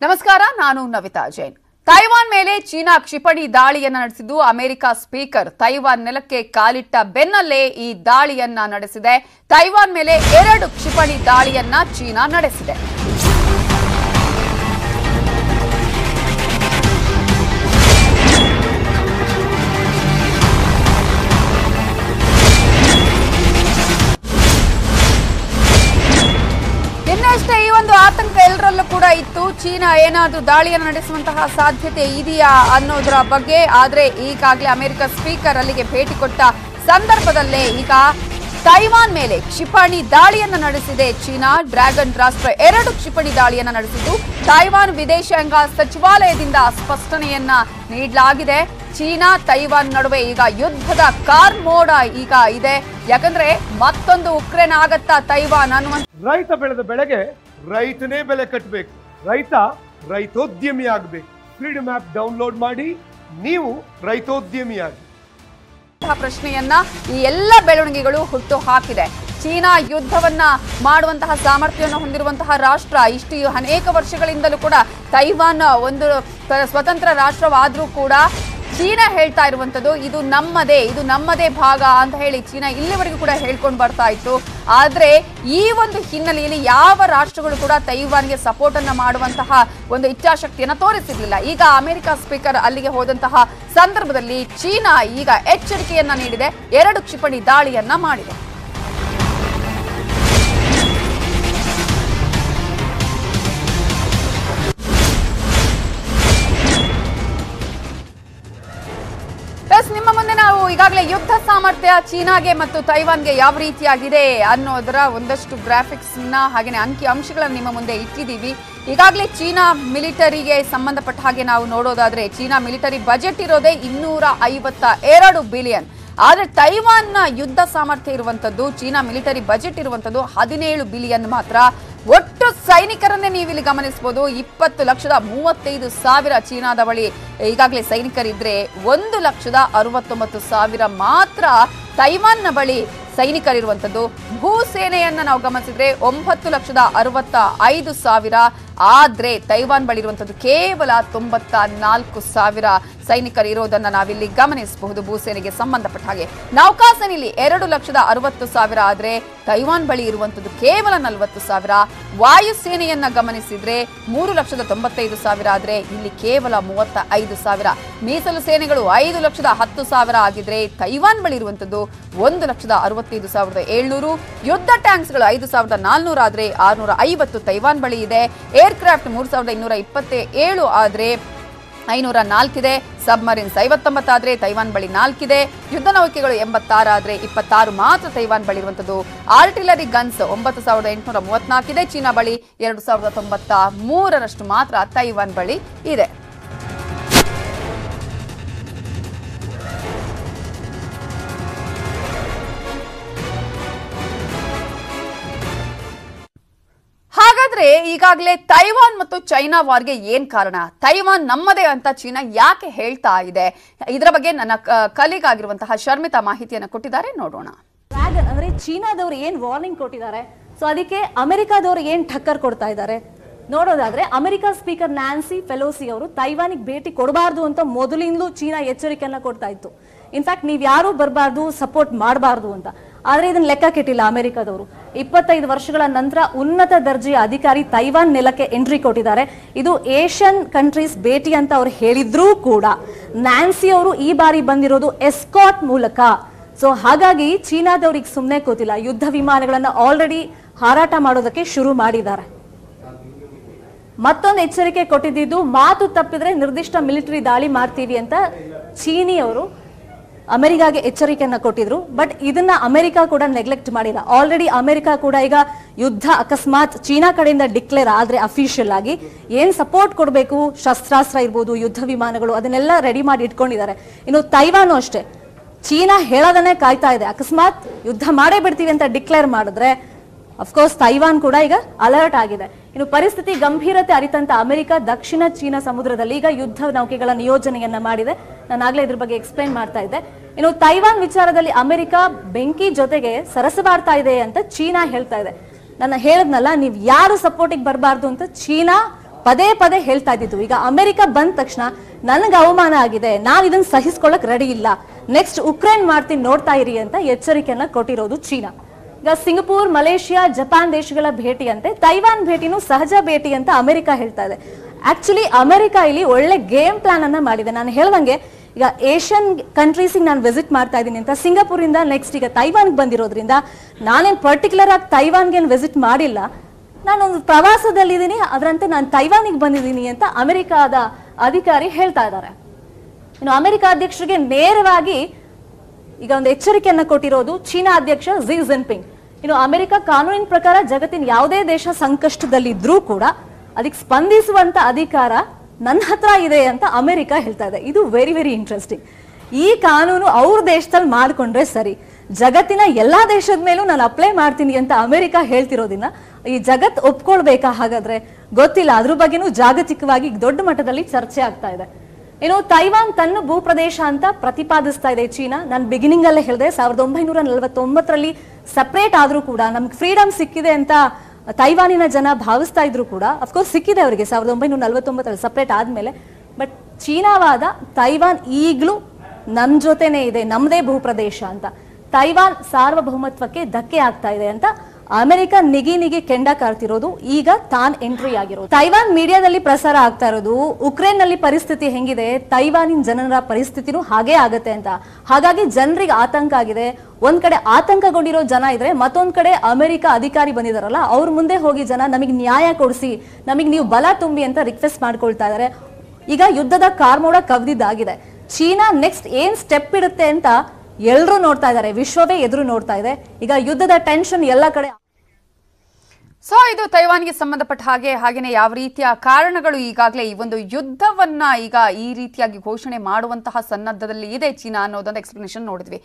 ನಮಸ್ಕಾರ, ನಾನು ನವಿತಾ ಜೈನ್. ತೈವಾನ್ ಮೇಲೆ ಚೀನಾ ಕ್ಷಿಪಣಿ ದಾಳಿಯನ್ನ ನಡೆಸಿದ್ದು ಅಮೆರಿಕ ಸ್ಪೀಕರ್ ತೈವಾನ್ ನೆಲಕ್ಕೆ ಕಾಲಿಟ್ಟ ಬೆನ್ನಲ್ಲೇ ಈ ದಾಳಿಯನ್ನ ನಡೆಸಿದೆ. ತೈವಾನ್ ಮೇಲೆ 2 ಕ್ಷಿಪಣಿ ದಾಳಿಯನ್ನ ಚೀನಾ ನಡೆಸಿದೆ. ಇನ್ನಷ್ಟೇ ಈ ಒಂದು ಆತಂಕ ಎಲ್ಲರಲ್ಲೂ ಕೂಡ ಇತ್ತು. ಚೀನಾ ಏನಾದರೂ ದಾಳಿಯನ್ನು ನಡೆಸುವಂತಹ ಸಾಧ್ಯತೆ ಇದೆಯಾ ಅನ್ನೋದರ ಬಗ್ಗೆ. ಆದರೆ ಈಗಾಗಲೇ ಅಮೆರಿಕ ಸ್ಪೀಕರ್ ಅಲ್ಲಿಗೆ ಭೇಟಿ ಕೊಟ್ಟ ಸಂದರ್ಭದಲ್ಲೇ ಈಗ ತೈವಾನ್ ಮೇಲೆ ಕ್ಷಿಪಣಿ ದಾಳಿಯನ್ನು ನಡೆಸಿದೆ ಚೀನಾ. ಡ್ರ್ಯಾಗನ್ ರಾಷ್ಟ್ರ 2 ಕ್ಷಿಪಣಿ ದಾಳಿಯನ್ನು ನಡೆಸಿದ್ದು ತೈವಾನ್ ವಿದೇಶಾಂಗ ಸಚಿವಾಲಯದಿಂದ ಸ್ಪಷ್ಟನೆಯನ್ನ ನೀಡಲಾಗಿದೆ. ಚೀನಾ ತೈವಾನ್ ನಡುವೆ ಈಗ ಯುದ್ಧದ ಕಾರ್ಮೋಡ ಈಗ ಇದೆ. ಯಾಕಂದ್ರೆ ಮತ್ತೊಂದು ಉಕ್ರೇನ್ ಆಗತ್ತಾ ತೈವಾನ್ ಅನ್ನುವಂತ. ರೈತ ಬೆಳೆದ ಬೆಳೆಗೆ ರೈತನೇ ಬೆಲೆ ಕಟ್ಟಬೇಕು. ರೈತೋದ್ಯಮಿ ಆಗಬೇಕು. ಫ್ರೀಡಮ್ ಆಪ್ ಡೌನ್ಲೋಡ್ ಮಾಡಿ, ನೀವು ರೈತೋದ್ಯಮಿಯಾಗಿ. ಪ್ರಶ್ನೆಯನ್ನ ಈ ಎಲ್ಲ ಬೆಳವಣಿಗೆಗಳು ಹುಟ್ಟು ಹಾಕಿದೆ. ಚೀನಾ ಯುದ್ಧವನ್ನ ಮಾಡುವಂತಹ ಸಾಮರ್ಥ್ಯವನ್ನು ಹೊಂದಿರುವಂತಹ ರಾಷ್ಟ್ರ. ಇಷ್ಟು ಅನೇಕ ವರ್ಷಗಳಿಂದಲೂ ಕೂಡ ತೈವಾನ್ ಒಂದು ಸ್ವತಂತ್ರ ರಾಷ್ಟ್ರವಾದ್ರೂ ಕೂಡ ಚೀನಾ ಹೇಳ್ತಾ ಇರುವಂತದ್ದು ಇದು ನಮ್ಮದೇ ಭಾಗ ಅಂತ ಹೇಳಿ ಚೀನಾ ಇಲ್ಲಿವರೆಗೂ ಕೂಡ ಹೇಳ್ಕೊಂಡು ಬರ್ತಾ ಇತ್ತು. ಆದ್ರೆ ಈ ಒಂದು ಹಿನ್ನೆಲೆಯಲ್ಲಿ ಯಾವ ರಾಷ್ಟ್ರಗಳು ಕೂಡ ತೈವಾನ್ಗೆ ಸಪೋರ್ಟ್ ಅನ್ನ ಮಾಡುವಂತಹ ಒಂದು ಇಚ್ಛಾಶಕ್ತಿಯನ್ನ ತೋರಿಸಿರ್ಲಿಲ್ಲ. ಈಗ ಅಮೆರಿಕ ಸ್ಪೀಕರ್ ಅಲ್ಲಿಗೆ ಹೋದಂತಹ ಸಂದರ್ಭದಲ್ಲಿ ಚೀನಾ ಈಗ ಎಚ್ಚರಿಕೆಯನ್ನ ನೀಡಿದೆ, 2 ಕ್ಷಿಪಣಿ ದಾಳಿಯನ್ನ ಮಾಡಿದೆ. ನಿಮ್ಮ ಮುಂದೆ ನಾವು ಈಗಾಗಲೇ ಯುದ್ಧ ಸಾಮರ್ಥ್ಯ ಚೀನಾಗೆ ಮತ್ತು ತೈವಾನ್ಗೆ ಯಾವ ರೀತಿಯಾಗಿದೆ ಅನ್ನೋದರ ಒಂದಷ್ಟು ಗ್ರಾಫಿಕ್ಸ್ ಹಾಗೆಯೇ ಅಂಕಿ ಅಂಶಗಳನ್ನು ನಿಮ್ಮ ಮುಂದೆ ಇಟ್ಟಿದ್ದೀವಿ. ಈಗಾಗಲೇ ಚೀನಾ ಮಿಲಿಟರಿಗೆ ಸಂಬಂಧಪಟ್ಟ ಹಾಗೆ ನಾವು ನೋಡೋದಾದ್ರೆ ಚೀನಾ ಮಿಲಿಟರಿ ಬಜೆಟ್ ಇರೋದೇ 252 ಬಿಲಿಯನ್. ಆದ್ರೆ ತೈವಾನ್ನ ಯುದ್ಧ ಸಾಮರ್ಥ್ಯ ಇರುವಂತದ್ದು, ಚೀನಾ ಮಿಲಿಟರಿ ಬಜೆಟ್ ಇರುವಂತದ್ದು 17 ಬಿಲಿಯನ್ ಮಾತ್ರ. ಒಟ್ಟು ಸೈನಿಕರನ್ನೇ ನೀವು ಇಲ್ಲಿ ಗಮನಿಸಬಹುದು. 20,35,000 ಚೀನಾದ ಬಳಿ ಈಗಾಗಲೇ ಸೈನಿಕರಿದ್ರೆ 1,69,000 ಮಾತ್ರ ತೈವಾನ್ನ ಬಳಿ ಸೈನಿಕರಿರುವಂತದ್ದು. ಭೂಸೇನೆಯನ್ನ ನಾವು ಗಮನಿಸಿದ್ರೆ 9,65,000. ಆದ್ರೆ ತೈವಾನ್ ಬಳಿ ಇರುವಂತದ್ದು ಕೇವಲ 94,000 ಸೈನಿಕರು ಇರೋದನ್ನ ನಾವಿಲ್ಲಿ ಗಮನಿಸಬಹುದು. ಭೂಸೇನೆಗೆ ಸಂಬಂಧಪಟ್ಟ ಹಾಗೆ ನೌಕಾಸೇನೆಯಲ್ಲಿ 2,60,000 ಆದ್ರೆ ತೈವಾನ್ ಬಳಿ ಇರುವಂತದ್ದು ಕೇವಲ 40,000. ವಾಯುಸೇನೆಯನ್ನ ಗಮನಿಸಿದ್ರೆ 3,95,000 ಆದ್ರೆ ಇಲ್ಲಿ ಕೇವಲ 35,000. ಮೀಸಲು ಸೇನೆಗಳು 5,10,000 ಆಗಿದ್ರೆ ತೈವಾನ್ ಬಳಿ ಇರುವಂತದ್ದು 1,65,700. ಯುದ್ಧ ಟ್ಯಾಂಕ್ಸ್ಗಳು 5,400 ಆದ್ರೆ 650 ತೈವಾನ್ ಬಳಿ ಇದೆ. ಏರ್ಕ್ರಾಫ್ಟ್ 3,227 ಆದ್ರೆ 504 ಇದೆ. ಸಬ್ಮರೀನ್ಸ್ 59 ಆದ್ರೆ ತೈವಾನ್ ಬಳಿ 4 ಇದೆ. ಯುದ್ಧ ನೌಕೆಗಳು 86 ಆದ್ರೆ 26 ಮಾತ್ರ ತೈವಾನ್ ಬಳಿ ಇರುವಂತದ್ದು. ಆರ್ಟಿಲರಿ ಗನ್ಸ್ 9,834 ಇದೆ. ಚೀನಾ ಬಳಿ 2,093 ಮಾತ್ರ ತೈವಾನ್ ಬಳಿ ಇದೆ. ಹಾಗಾದ್ರೆ ಈಗಾಗಲೇ ತೈವಾನ್ ಮತ್ತು ಚೈನಾ ವಾರ್ಗೆ ಏನ್ ಕಾರಣ? ತೈವಾನ್ ನಮ್ಮದೇ ಅಂತ ಚೀನಾ ಯಾಕೆ ಹೇಳ್ತಾ ಇದೆ? ಇದರ ಬಗ್ಗೆ ನನ್ನ ಕಲೀಗ್ ಆಗಿರುವಂತಹ ಶರ್ಮಿತಾ ಮಾಹಿತಿಯನ್ನು ಕೊಟ್ಟಿದ್ದಾರೆ, ನೋಡೋಣ. ಡ್ರ್ಯಾಗನ್ ಅಂದ್ರೆ ಚೀನಾದವರು ಏನ್ ವಾರ್ನಿಂಗ್ ಕೊಟ್ಟಿದ್ದಾರೆ, ಸೊ ಅದಕ್ಕೆ ಅಮೆರಿಕಾದವರು ಏನ್ ಠಕ್ಕರ್ ಕೊಡ್ತಾ ಇದ್ದಾರೆ ನೋಡೋದಾದ್ರೆ, ಅಮೆರಿಕ ಸ್ಪೀಕರ್ ನ್ಯಾನ್ಸಿ ಪೆಲೋಸಿ ಅವರು ತೈವಾನಿಗೆ ಭೇಟಿ ಕೊಡಬಾರ್ದು ಅಂತ ಮೊದಲಿಂದಲೂ ಚೀನಾ ಎಚ್ಚರಿಕೆಯನ್ನ ಕೊಡ್ತಾ ಇತ್ತು. ಇನ್ಫ್ಯಾಕ್ಟ್ ನೀವ್ ಯಾರು ಬರಬಾರ್ದು, ಸಪೋರ್ಟ್ ಮಾಡಬಾರ್ದು ಅಂತ. ಆದ್ರೆ ಇದನ್ನ ಲೆಕ್ಕ ಕೆಟ್ಟಿಲ್ಲ ಅಮೆರಿಕದವರು. 25 ವರ್ಷಗಳ ನಂತರ ಉನ್ನತ ದರ್ಜೆಯ ಅಧಿಕಾರಿ ತೈವಾನ್ ನೆಲಕ್ಕೆ ಎಂಟ್ರಿ ಕೊಟ್ಟಿದ್ದಾರೆ. ಇದು ಏಷ್ಯನ್ ಕಂಟ್ರೀಸ್ ಭೇಟಿ ಅಂತ ಅವ್ರು ಹೇಳಿದ್ರೂ ಕೂಡ ನ್ಯಾನ್ಸಿ ಅವರು ಈ ಬಾರಿ ಬಂದಿರೋದು ಎಸ್ಕಾಟ್ ಮೂಲಕ. ಸೊ ಹಾಗಾಗಿ ಚೀನಾದವ್ರಿಗೆ ಸುಮ್ಮನೆ ಕೂತಿಲ್ಲ. ಯುದ್ಧ ವಿಮಾನಗಳನ್ನ ಆಲ್ರೆಡಿ ಹಾರಾಟ ಮಾಡೋದಕ್ಕೆ ಶುರು ಮಾಡಿದ್ದಾರೆ. ಮತ್ತೊಂದು ಎಚ್ಚರಿಕೆ ಕೊಟ್ಟಿದ್ದು, ಮಾತು ತಪ್ಪಿದ್ರೆ ನಿರ್ದಿಷ್ಟ ಮಿಲಿಟರಿ ದಾಳಿ ಮಾಡ್ತೀವಿ ಅಂತ ಚೀನಿಯವರು ಅಮೆರಿಕಾಗೆ ಎಚ್ಚರಿಕೆಯನ್ನ ಕೊಟ್ಟಿದ್ರು. ಬಟ್ ಇದನ್ನ ಅಮೆರಿಕ ಕೂಡ ನೆಗ್ಲೆಕ್ಟ್ ಮಾಡಿಲ್ಲ. ಆಲ್ರೆಡಿ ಅಮೆರಿಕ ಕೂಡ ಈಗ ಯುದ್ಧ ಅಕಸ್ಮಾತ್ ಚೀನಾ ಕಡೆಯಿಂದ ಡಿಕ್ಲೇರ್ ಆದ್ರೆ ಅಫಿಷಿಯಲ್ ಆಗಿ ಏನ್ ಸಪೋರ್ಟ್ ಕೊಡಬೇಕು, ಶಸ್ತ್ರಾಸ್ತ್ರ ಇರ್ಬೋದು, ಯುದ್ಧ ವಿಮಾನಗಳು, ಅದನ್ನೆಲ್ಲ ರೆಡಿ ಮಾಡಿ ಇಟ್ಕೊಂಡಿದ್ದಾರೆ. ಇನ್ನು ತೈವಾನು ಅಷ್ಟೇ, ಚೀನಾ ಹೇಳೋದನ್ನೇ ಕಾಯ್ತಾ ಇದೆ. ಅಕಸ್ಮಾತ್ ಯುದ್ಧ ಮಾಡೇ ಬಿಡ್ತೀವಿ ಅಂತ ಡಿಕ್ಲೇರ್ ಮಾಡಿದ್ರೆ ಅಫ್ಕೋರ್ಸ್ ತೈವಾನ್ ಕೂಡ ಈಗ ಅಲರ್ಟ್ ಆಗಿದೆ. ಇನ್ನು ಪರಿಸ್ಥಿತಿ ಗಂಭೀರತೆ ಅರಿತಂತ ಅಮೆರಿಕ ದಕ್ಷಿಣ ಚೀನಾ ಸಮುದ್ರದಲ್ಲಿ ಈಗ ಯುದ್ಧ ನೌಕೆಗಳ ನಿಯೋಜನೆಯನ್ನ ಮಾಡಿದೆ. ನಾನು ಆಗ್ಲೇ ಇದ್ರ ಬಗ್ಗೆ ಎಕ್ಸ್ಪ್ಲೈನ್ ಮಾಡ್ತಾ ಇದ್ದೆ. ಇನ್ನು ತೈವಾನ್ ವಿಚಾರದಲ್ಲಿ ಅಮೆರಿಕ ಬೆಂಕಿ ಜೊತೆಗೆ ಸರಸಬಾಡ್ತಾ ಇದೆ ಅಂತ ಚೀನಾ ಹೇಳ್ತಾ ಇದೆ. ನಾನು ಹೇಳದ್ನಲ್ಲ, ನೀವು ಯಾರು ಸಪೋರ್ಟಿಗೆ ಬರಬಾರ್ದು ಅಂತ ಚೀನಾ ಪದೇ ಪದೇ ಹೇಳ್ತಾ ಇದ್ದಿದ್ದು. ಈಗ ಅಮೆರಿಕ ಬಂದ ತಕ್ಷಣ ನನಗೆ ಅವಮಾನ ಆಗಿದೆ, ನಾನು ಇದನ್ನ ಸಹಿಸ್ಕೊಳ್ಳಕ್ ರೆಡಿ ಇಲ್ಲ, ನೆಕ್ಸ್ಟ್ ಉಕ್ರೇನ್ ಮಾಡ್ತೀನಿ ನೋಡ್ತಾ ಇರಿ ಅಂತ ಎಚ್ಚರಿಕೆಯನ್ನ ಕೊಟ್ಟಿರೋದು ಚೀನಾ. ಈಗ ಸಿಂಗಪೂರ್, ಮಲೇಷಿಯಾ, ಜಪಾನ್ ದೇಶಗಳ ಭೇಟಿಯಂತೆ ತೈವಾನ್ ಭೇಟಿನೂ ಸಹಜ ಭೇಟಿ ಅಂತ ಅಮೆರಿಕ ಹೇಳ್ತಾ ಇದೆ. ಆಕ್ಚುಲಿ ಅಮೆರಿಕ ಇಲ್ಲಿ ಒಳ್ಳೆ ಗೇಮ್ ಪ್ಲಾನ್ ಅನ್ನ ಮಾಡಿದೆ. ನಾನು ಹೇಳ್ದಂಗೆ ಈಗ ಏಷ್ಯನ್ ಕಂಟ್ರೀಸಿಗೆ ನಾನು ವಿಸಿಟ್ ಮಾಡ್ತಾ ಇದ್ದೀನಿ ಅಂತ ಸಿಂಗಪುರಿಂದ ನೆಕ್ಸ್ಟ್ ಈಗ ತೈವಾನ್ಗೆ ಬಂದಿರೋದ್ರಿಂದ ನಾನೇನು ಪರ್ಟಿಕ್ಯುಲರ್ ಆಗಿ ತೈವಾನ್ಗೆ ವಿಸಿಟ್ ಮಾಡಿಲ್ಲ, ನಾನೊಂದು ಪ್ರವಾಸದಲ್ಲಿದ್ದೀನಿ, ಅದರಂತೆ ನಾನು ತೈವಾನಿಗೆ ಬಂದಿದ್ದೀನಿ ಅಂತ ಅಮೆರಿಕಾದ ಅಧಿಕಾರಿ ಹೇಳ್ತಾ ಇದ್ದಾರೆ. ಇನ್ನು ಅಮೆರಿಕ ಅಧ್ಯಕ್ಷರಿಗೆ ನೇರವಾಗಿ ಈಗ ಒಂದು ಎಚ್ಚರಿಕೆಯನ್ನ ಕೊಟ್ಟಿರೋದು ಚೀನಾ ಅಧ್ಯಕ್ಷ ಝಿ ಜಿನ್ಪಿಂಗ್. ಇನ್ನು ಅಮೆರಿಕ ಕಾನೂನಿನ ಪ್ರಕಾರ ಜಗತ್ತಿನ ಯಾವುದೇ ದೇಶ ಸಂಕಷ್ಟದಲ್ಲಿದ್ರೂ ಕೂಡ ಅದಕ್ಕೆ ಸ್ಪಂದಿಸುವಂತ ಅಧಿಕಾರ ನನ್ನ ಹತ್ರ ಇದೆ ಅಂತ ಅಮೆರಿಕ ಹೇಳ್ತಾ ಇದೆ. ಇದು ವೆರಿ ವೆರಿ ಇಂಟ್ರೆಸ್ಟಿಂಗ್. ಈ ಕಾನೂನು ಅವ್ರ ದೇಶದಲ್ಲಿ ಮಾಡ್ಕೊಂಡ್ರೆ ಸರಿ, ಜಗತ್ತಿನ ಎಲ್ಲಾ ದೇಶದ ಮೇಲೂ ನಾನು ಅಪ್ಲೈ ಮಾಡ್ತೀನಿ ಅಂತ ಅಮೆರಿಕ ಹೇಳ್ತಿರೋದಿನ್ನ ಈ ಜಗತ್ ಒಪ್ಕೊಳ್ಬೇಕಾ? ಹಾಗಾದ್ರೆ ಗೊತ್ತಿಲ್ಲ. ಅದ್ರ ಬಗ್ಗೆನೂ ಜಾಗತಿಕವಾಗಿ ದೊಡ್ಡ ಮಟ್ಟದಲ್ಲಿ ಚರ್ಚೆ ಆಗ್ತಾ ಇದೆ. ಇನ್ನು ತೈವಾನ್ ತನ್ನ ಭೂಪ್ರದೇಶ ಅಂತ ಪ್ರತಿಪಾದಿಸ್ತಾ ಇದೆ ಚೀನಾ. ನಾನು ಬಿಗಿನಿಂಗ್ ಅಲ್ಲೇ ಹೇಳಿದೆ, 1949ರಲ್ಲಿ ಸಪರೇಟ್ ಆದ್ರೂ ಕೂಡ ನಮ್ಗೆ ಫ್ರೀಡಮ್ ಸಿಕ್ಕಿದೆ ಅಂತ ತೈವಾನಿನ ಜನ ಭಾವಿಸ್ತಾ ಇದ್ರು ಕೂಡ, ಅಫ್ಕೋರ್ಸ್ ಸಿಕ್ಕಿದೆ ಅವರಿಗೆ 1949ರಲ್ಲಿ ಸಪರೇಟ್ ಆದ್ಮೇಲೆ. ಬಟ್ ಚೀನಾವಾದ ತೈವಾನ್ ಈಗಲೂ ನಮ್ ಜೊತೆನೆ ಇದೆ, ನಮ್ದೇ ಭೂಪ್ರದೇಶ ಅಂತ. ತೈವಾನ್ ಸಾರ್ವಭೌಮತ್ವಕ್ಕೆ ಧಕ್ಕೆ ಆಗ್ತಾ ಇದೆ ಅಂತ ಅಮೆರಿಕ ನಿಗಿ ಕೆಂಡ ಕಾರ್ತಿರೋದು ಈಗ ತಾನ್ ಎಂಟ್ರಿ ಆಗಿರೋದು. ತೈವಾನ್ ಮೀಡಿಯಾದಲ್ಲಿ ಪ್ರಸಾರ ಆಗ್ತಾ ಇರೋದು ಉಕ್ರೇನ್ ನಲ್ಲಿ ಪರಿಸ್ಥಿತಿ ಹೆಂಗಿದೆ, ತೈವಾನಿನ ಜನರ ಪರಿಸ್ಥಿತಿನೂ ಹಾಗೆ ಆಗತ್ತೆ ಅಂತ. ಹಾಗಾಗಿ ಜನರಿಗೆ ಆತಂಕ ಆಗಿದೆ. ಒಂದ್ ಕಡೆ ಆತಂಕಗೊಂಡಿರೋ ಜನ ಇದ್ರೆ, ಮತ್ತೊಂದ್ ಕಡೆ ಅಮೆರಿಕ ಅಧಿಕಾರಿ ಬಂದಿದಾರಲ್ಲ, ಅವ್ರ ಮುಂದೆ ಹೋಗಿ ಜನ ನಮಗೆ ನ್ಯಾಯ ಕೊಡಿಸಿ, ನಮಗೆ ನೀವು ಬಲ ತುಂಬಿ ಅಂತ ರಿಕ್ವೆಸ್ಟ್ ಮಾಡ್ಕೊಳ್ತಾ ಇದಾರೆ. ಈಗ ಯುದ್ಧದ ಕಾರ್ಮೋಡ ಕವ್ದಿದ್ದಾಗಿದೆ. ಚೀನಾ ನೆಕ್ಸ್ಟ್ ಏನ್ ಸ್ಟೆಪ್ ಇಡುತ್ತೆ ಅಂತ ಎಲ್ಲರೂ ನೋಡ್ತಾ ಇದ್ದಾರೆ, ವಿಶ್ವವೇ ಎದುರು ನೋಡ್ತಾ ಇದೆ. ಈಗ ಯುದ್ಧದ ಟೆನ್ಷನ್ ಎಲ್ಲ ಕಡೆ. ಸೊ ಇದು ತೈವಾನ್ಗೆ ಸಂಬಂಧಪಟ್ಟ ಹಾಗೇನೆ ಯಾವ ರೀತಿಯ ಕಾರಣಗಳು ಈಗಾಗಲೇ ಈ ಒಂದು ಯುದ್ಧವನ್ನ ಈಗ ಈ ರೀತಿಯಾಗಿ ಘೋಷಣೆ ಮಾಡುವಂತಹ ಸನ್ನದ್ಧದಲ್ಲಿ ಇದೆ ಚೀನಾ ಅನ್ನೋದೊಂದು ಎಕ್ಸ್ಪ್ಲನೇಷನ್ ನೋಡಿದ್ವಿ.